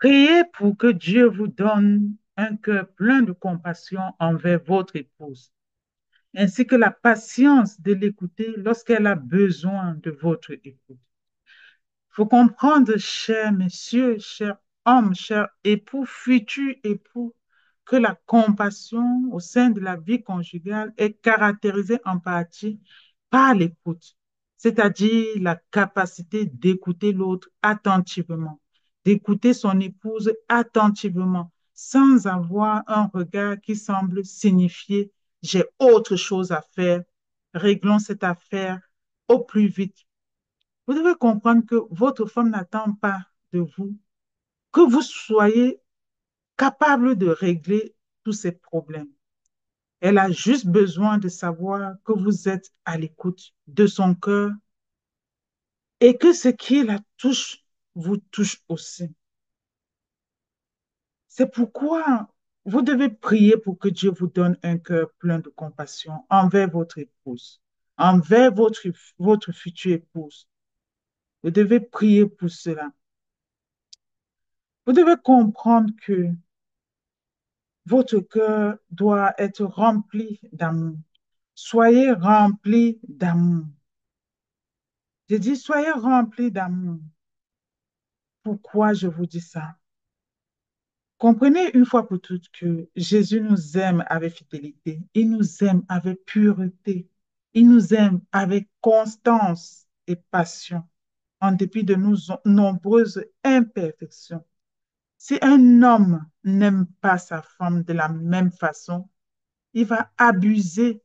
Priez pour que Dieu vous donne un cœur plein de compassion envers votre épouse, ainsi que la patience de l'écouter lorsqu'elle a besoin de votre écoute. Il faut comprendre, chers messieurs, chers hommes, chers époux, futurs époux, que la compassion au sein de la vie conjugale est caractérisée en partie par l'écoute, c'est-à-dire la capacité d'écouter l'autre attentivement, d'écouter son épouse attentivement, sans avoir un regard qui semble signifier j'ai autre chose à faire, réglons cette affaire au plus vite. Vous devez comprendre que votre femme n'attend pas de vous que vous soyez capable de régler tous ces problèmes. Elle a juste besoin de savoir que vous êtes à l'écoute de son cœur et que ce qui la touche vous touche aussi. C'est pourquoi vous devez prier pour que Dieu vous donne un cœur plein de compassion envers votre épouse, envers votre future épouse. Vous devez prier pour cela. Vous devez comprendre que votre cœur doit être rempli d'amour. Soyez remplis d'amour. Je dis, soyez remplis d'amour. Pourquoi je vous dis ça? Comprenez une fois pour toutes que Jésus nous aime avec fidélité. Il nous aime avec pureté. Il nous aime avec constance et passion, en dépit de nos nombreuses imperfections. Si un homme n'aime pas sa femme de la même façon, il va abuser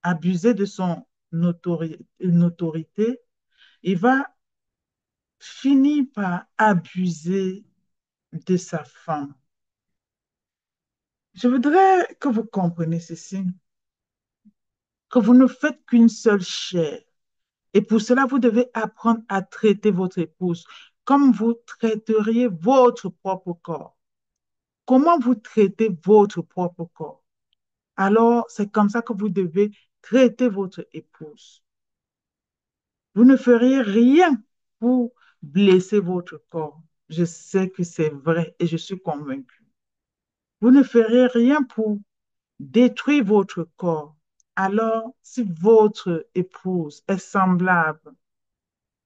de son autorité, il va finir par abuser de sa femme. Je voudrais que vous compreniez ceci, que vous ne faites qu'une seule chair. Et pour cela, vous devez apprendre à traiter votre épouse comme vous traiteriez votre propre corps. Comment vous traitez votre propre corps? Alors, c'est comme ça que vous devez traiter votre épouse. Vous ne feriez rien pour blesser votre corps. Je sais que c'est vrai et je suis convaincue. Vous ne feriez rien pour détruire votre corps. Alors, si votre épouse est semblable,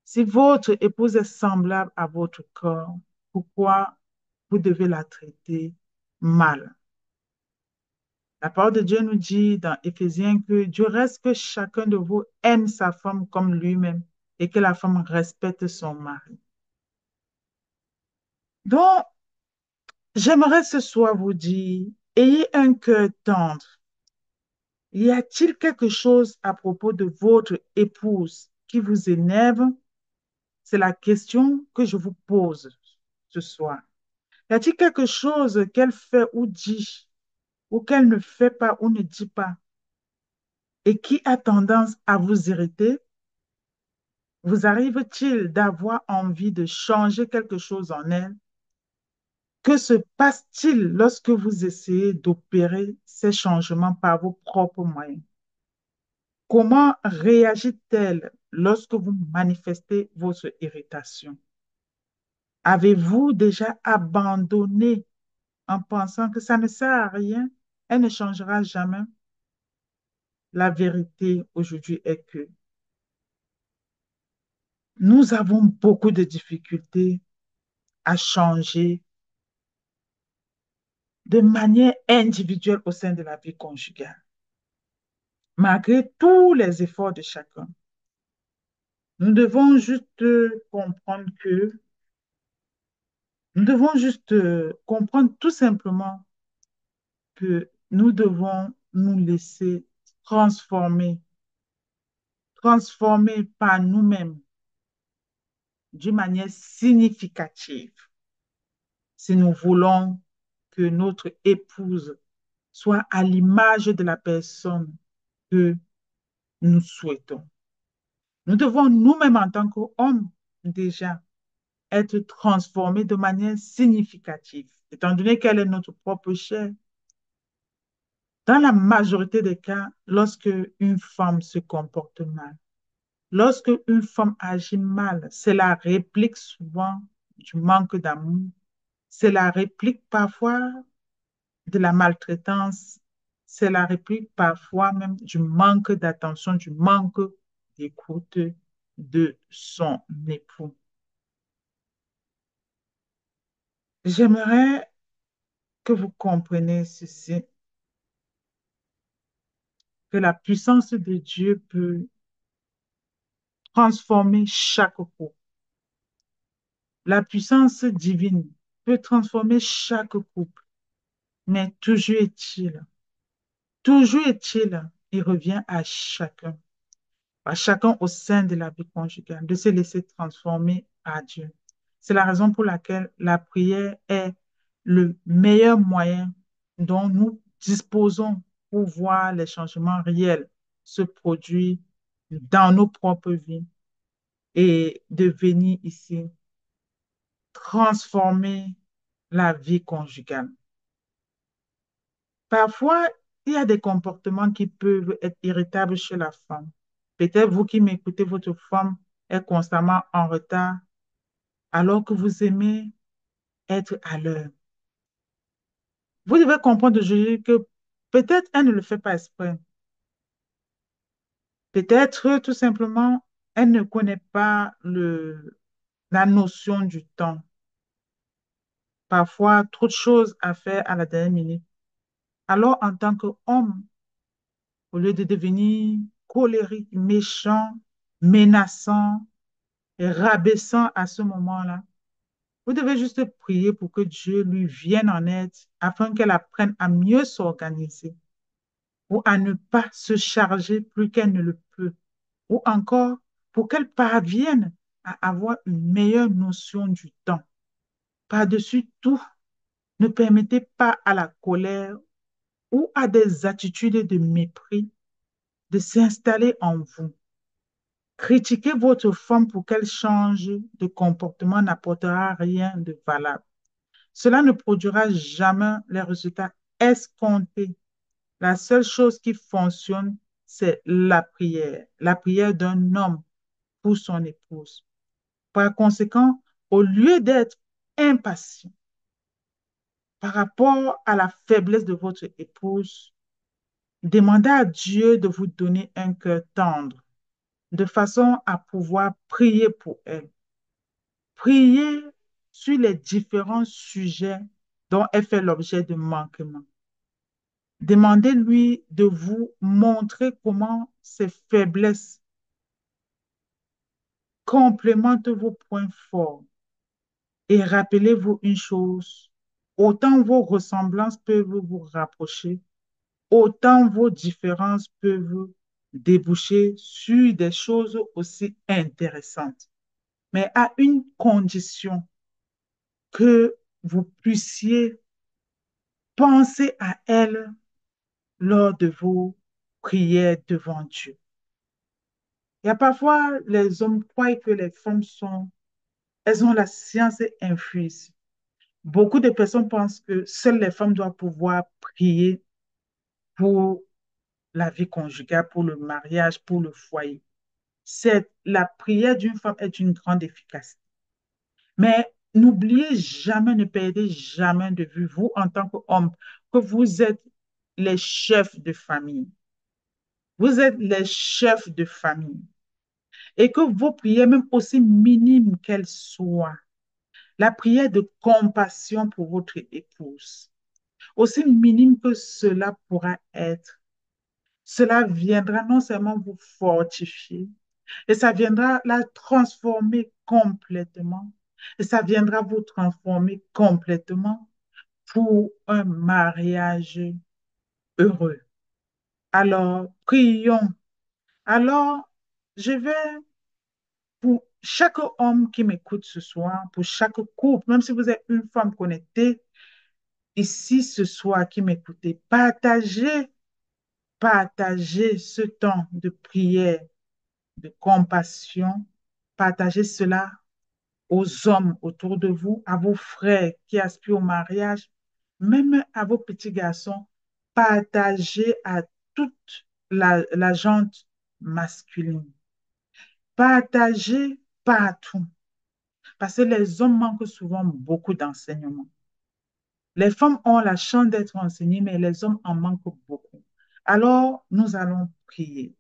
si votre épouse est semblable à votre corps, pourquoi vous devez la traiter mal? La parole de Dieu nous dit dans Éphésiens que Dieu reste que chacun de vous aime sa femme comme lui-même et que la femme respecte son mari. Donc, j'aimerais ce soir vous dire, ayez un cœur tendre. Y a-t-il quelque chose à propos de votre épouse qui vous énerve? C'est la question que je vous pose ce soir. Y a-t-il quelque chose qu'elle fait ou dit, ou qu'elle ne fait pas ou ne dit pas, et qui a tendance à vous irriter? Vous arrive-t-il d'avoir envie de changer quelque chose en elle? Que se passe-t-il lorsque vous essayez d'opérer ces changements par vos propres moyens? Comment réagit-elle lorsque vous manifestez votre irritation? Avez-vous déjà abandonné en pensant que ça ne sert à rien? Elle ne changera jamais. La vérité aujourd'hui est que nous avons beaucoup de difficultés à changer de manière individuelle au sein de la vie conjugale, malgré tous les efforts de chacun. Nous devons juste comprendre que, nous devons juste comprendre tout simplement que nous devons nous laisser transformer, transformer par nous-mêmes d'une manière significative si nous voulons que notre épouse soit à l'image de la personne que nous souhaitons. Nous devons nous-mêmes en tant qu'hommes déjà être transformés de manière significative, étant donné qu'elle est notre propre chair. Dans la majorité des cas, lorsque une femme se comporte mal, lorsque une femme agit mal, c'est la réplique souvent du manque d'amour, C'est la réplique parfois de la maltraitance, c'est la réplique parfois même du manque d'attention, du manque d'écoute de son époux. J'aimerais que vous compreniez ceci, que la puissance de Dieu peut transformer chaque couple. La puissance divine peut transformer chaque couple, mais toujours est-il, il revient à chacun au sein de la vie conjugale, de se laisser transformer à Dieu. C'est la raison pour laquelle la prière est le meilleur moyen dont nous disposons pour voir les changements réels se produire dans nos propres vies et de venir ici transformer la vie conjugale. Parfois, il y a des comportements qui peuvent être irritables chez la femme. Peut-être vous qui m'écoutez, votre femme est constamment en retard alors que vous aimez être à l'heure. Vous devez comprendre aujourd'hui que peut-être elle ne le fait pas exprès. Peut-être tout simplement, elle ne connaît pas la notion du temps. Parfois, trop de choses à faire à la dernière minute. Alors, en tant qu'homme, au lieu de devenir colérique, méchant, menaçant et rabaissant à ce moment-là, vous devez juste prier pour que Dieu lui vienne en aide afin qu'elle apprenne à mieux s'organiser ou à ne pas se charger plus qu'elle ne le peut ou encore pour qu'elle parvienne à avoir une meilleure notion du temps. Par-dessus tout, ne permettez pas à la colère ou à des attitudes de mépris de s'installer en vous. Critiquer votre femme pour qu'elle change de comportement n'apportera rien de valable. Cela ne produira jamais les résultats escomptés. La seule chose qui fonctionne, c'est la prière d'un homme pour son épouse. Par conséquent, au lieu d'être impatient par rapport à la faiblesse de votre épouse, demandez à Dieu de vous donner un cœur tendre, de façon à pouvoir prier pour elle. Prier sur les différents sujets dont elle fait l'objet de manquements. Demandez-lui de vous montrer comment ses faiblesses complémentent vos points forts. Et rappelez-vous une chose, autant vos ressemblances peuvent vous rapprocher, autant vos différences peuvent déboucher sur des choses aussi intéressantes. Mais à une condition, que vous puissiez penser à elle lors de vos prières devant Dieu. Il y a parfois, les hommes croient que les femmes elles ont la science infuse. Beaucoup de personnes pensent que seules les femmes doivent pouvoir prier pour la vie conjugale, pour le mariage, pour le foyer. La prière d'une femme est d'une grande efficacité. Mais n'oubliez jamais, ne perdez jamais de vue, vous en tant qu'homme, que vous êtes les chefs de famille. Vous êtes les chefs de famille. Et que vos prières, même aussi minimes qu'elles soient, la prière de compassion pour votre épouse, aussi minime que cela pourra être, cela viendra non seulement vous fortifier, et ça viendra la transformer complètement, et ça viendra vous transformer complètement pour un mariage heureux. Alors, prions. Alors, je vais, pour chaque homme qui m'écoute ce soir, pour chaque couple, même si vous êtes une femme connectée, ici ce soir qui m'écoutez, partagez ce temps de prière, de compassion, partagez cela aux hommes autour de vous, à vos frères qui aspirent au mariage, même à vos petits garçons, partagez à toute la gente masculine. Partagez partout, parce que les hommes manquent souvent beaucoup d'enseignements. Les femmes ont la chance d'être enseignées, mais les hommes en manquent beaucoup. Alors, nous allons prier.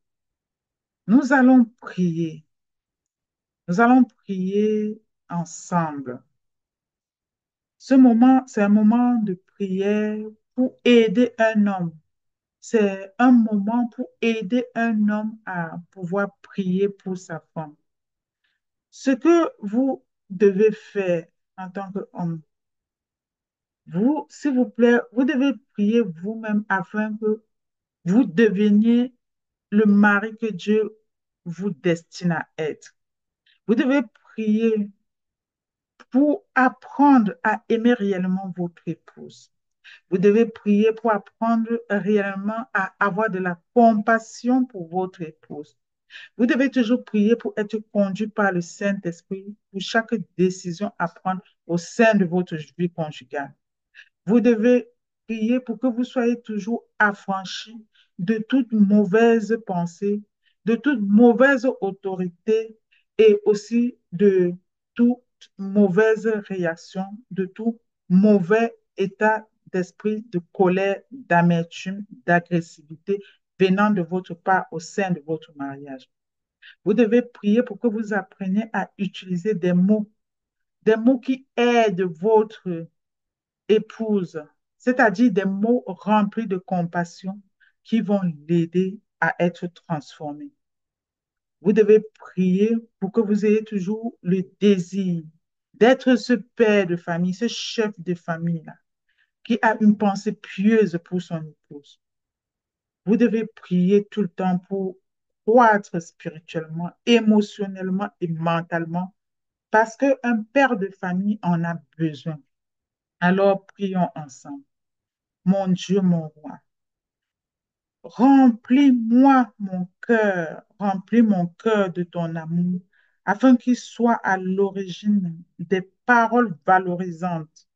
Nous allons prier. Nous allons prier ensemble. Ce moment, c'est un moment de prière pour aider un homme. C'est un moment pour aider un homme à pouvoir prier pour sa femme. Ce que vous devez faire en tant qu'homme, vous, s'il vous plaît, vous devez prier vous-même afin que vous deveniez le mari que Dieu vous destine à être. Vous devez prier pour apprendre à aimer réellement votre épouse. Vous devez prier pour apprendre réellement à avoir de la compassion pour votre épouse. Vous devez toujours prier pour être conduit par le Saint-Esprit pour chaque décision à prendre au sein de votre vie conjugale. Vous devez prier pour que vous soyez toujours affranchis de toute mauvaise pensée, de toute mauvaise autorité et aussi de toute mauvaise réaction, de tout mauvais état d'esprit, de colère, d'amertume, d'agressivité venant de votre part au sein de votre mariage. Vous devez prier pour que vous appreniez à utiliser des mots qui aident votre épouse, c'est-à-dire des mots remplis de compassion qui vont l'aider à être transformé. Vous devez prier pour que vous ayez toujours le désir d'être ce père de famille, ce chef de famille-là, qui a une pensée pieuse pour son épouse. Vous devez prier tout le temps pour croître spirituellement, émotionnellement et mentalement, parce qu'un père de famille en a besoin. Alors prions ensemble. Mon Dieu, mon roi, remplis mon cœur de ton amour, afin qu'il soit à l'origine des paroles valorisantes,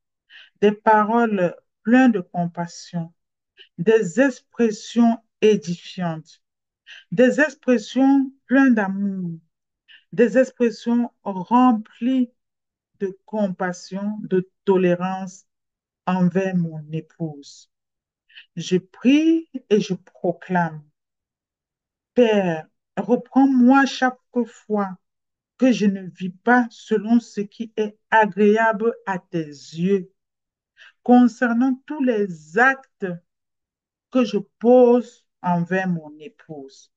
des paroles pleines de compassion, des expressions édifiantes, des expressions pleines d'amour, des expressions remplies de compassion, de tolérance envers mon épouse. Je prie et je proclame, Père, reprends-moi chaque fois que je ne vis pas selon ce qui est agréable à tes yeux, concernant tous les actes que je pose envers mon épouse.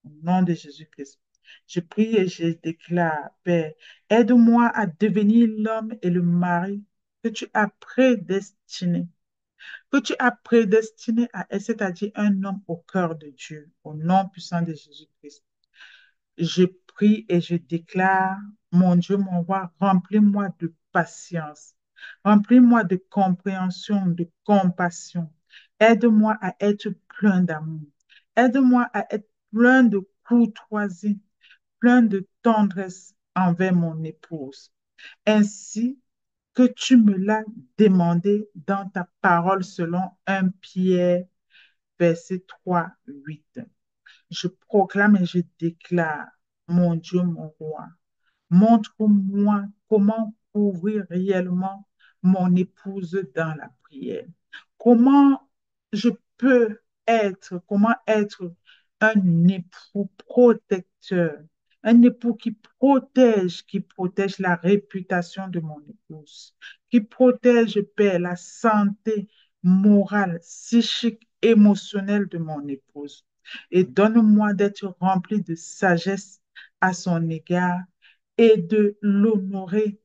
Au nom de Jésus-Christ, je prie et je déclare, Père, aide-moi à devenir l'homme et le mari que tu as prédestiné, à être, c'est-à-dire un homme au cœur de Dieu, au nom puissant de Jésus-Christ. Je prie et je déclare, mon Dieu, mon roi, remplis-moi de patience, remplis-moi de compréhension, de compassion. Aide-moi à être plein d'amour. Aide-moi à être plein de courtoisie, plein de tendresse envers mon épouse, ainsi que tu me l'as demandé dans ta parole selon 1 Pierre, verset 3, 8. Je proclame et je déclare, mon Dieu, mon roi, montre-moi comment couvrir réellement mon épouse dans la prière. Comment je peux comment être un époux protecteur, un époux qui protège la réputation de mon épouse, qui protège, Père, la santé morale, psychique, émotionnelle de mon épouse. Et donne-moi d'être rempli de sagesse à son égard et de l'honorer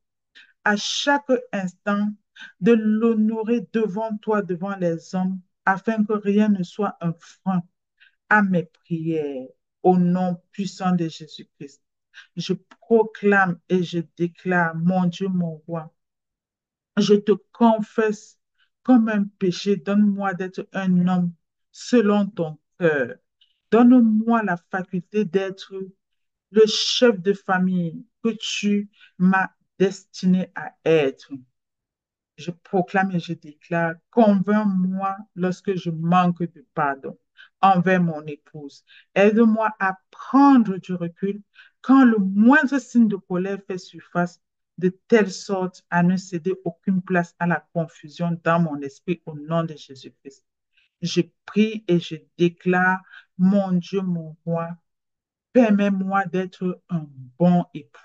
à chaque instant, de l'honorer devant toi, devant les hommes, afin que rien ne soit un frein à mes prières. Au nom puissant de Jésus-Christ, je proclame et je déclare, mon Dieu, mon roi, je te confesse comme un péché, donne-moi d'être un homme selon ton cœur. Donne-moi la faculté d'être le chef de famille que tu m'as destiné à être. Je proclame et je déclare, convainc-moi lorsque je manque de pardon envers mon épouse. Aide-moi à prendre du recul quand le moindre signe de colère fait surface de telle sorte à ne céder aucune place à la confusion dans mon esprit au nom de Jésus-Christ. Je prie et je déclare, mon Dieu, mon roi, permets-moi d'être un bon époux.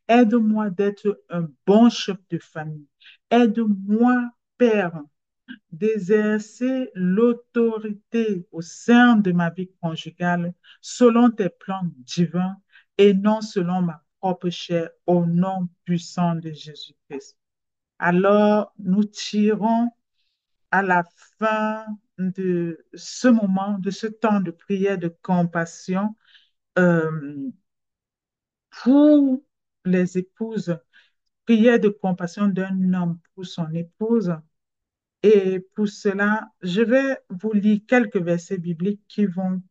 Aide-moi d'être un bon chef de famille. Aide-moi, Père, d'exercer l'autorité au sein de ma vie conjugale selon tes plans divins et non selon ma propre chair, au nom puissant de Jésus-Christ. Alors, nous tirons à la fin de ce moment, de ce temps de prière de compassion, euh, pour les épouses, prière de compassion d'un homme pour son épouse. Et pour cela, je vais vous lire quelques versets bibliques qui vont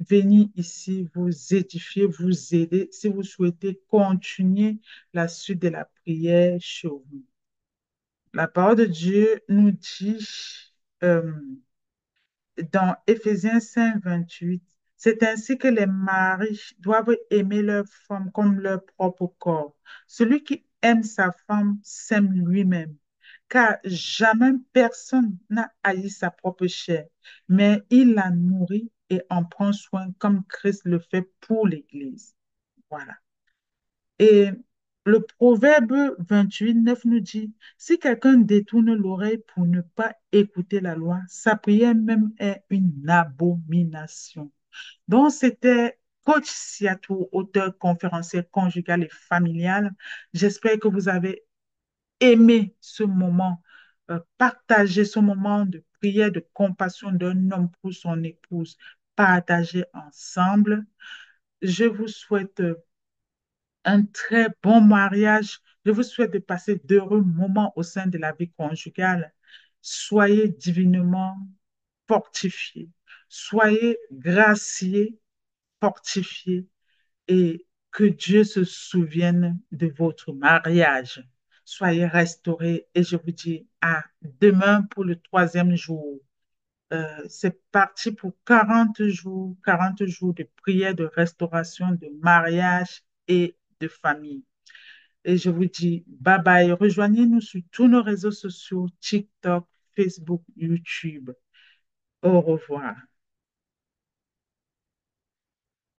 venir ici vous édifier, vous aider si vous souhaitez continuer la suite de la prière chez vous. La parole de Dieu nous dit euh, dans Éphésiens 5, 28, c'est ainsi que les maris doivent aimer leur femme comme leur propre corps. Celui qui aime sa femme s'aime lui-même, car jamais personne n'a haï sa propre chair, mais il la nourrit et en prend soin comme Christ le fait pour l'Église. Voilà. Et le proverbe 28, 9 nous dit, si quelqu'un détourne l'oreille pour ne pas écouter la loi, sa prière même est une abomination. Donc, c'était Coach Siatou, auteur, conférencier conjugal et familial. J'espère que vous avez aimé ce moment, partager ce moment de prière, de compassion d'un homme pour son épouse, partager ensemble. Je vous souhaite un très bon mariage. Je vous souhaite de passer d'heureux moments au sein de la vie conjugale. Soyez divinement fortifiés. Soyez graciés, fortifiés et que Dieu se souvienne de votre mariage. Soyez restaurés et je vous dis à demain pour le troisième jour. C'est parti pour 40 jours de prière, de restauration, de mariage et de famille. Et je vous dis bye bye. Rejoignez-nous sur tous nos réseaux sociaux, TikTok, Facebook, YouTube. Au revoir.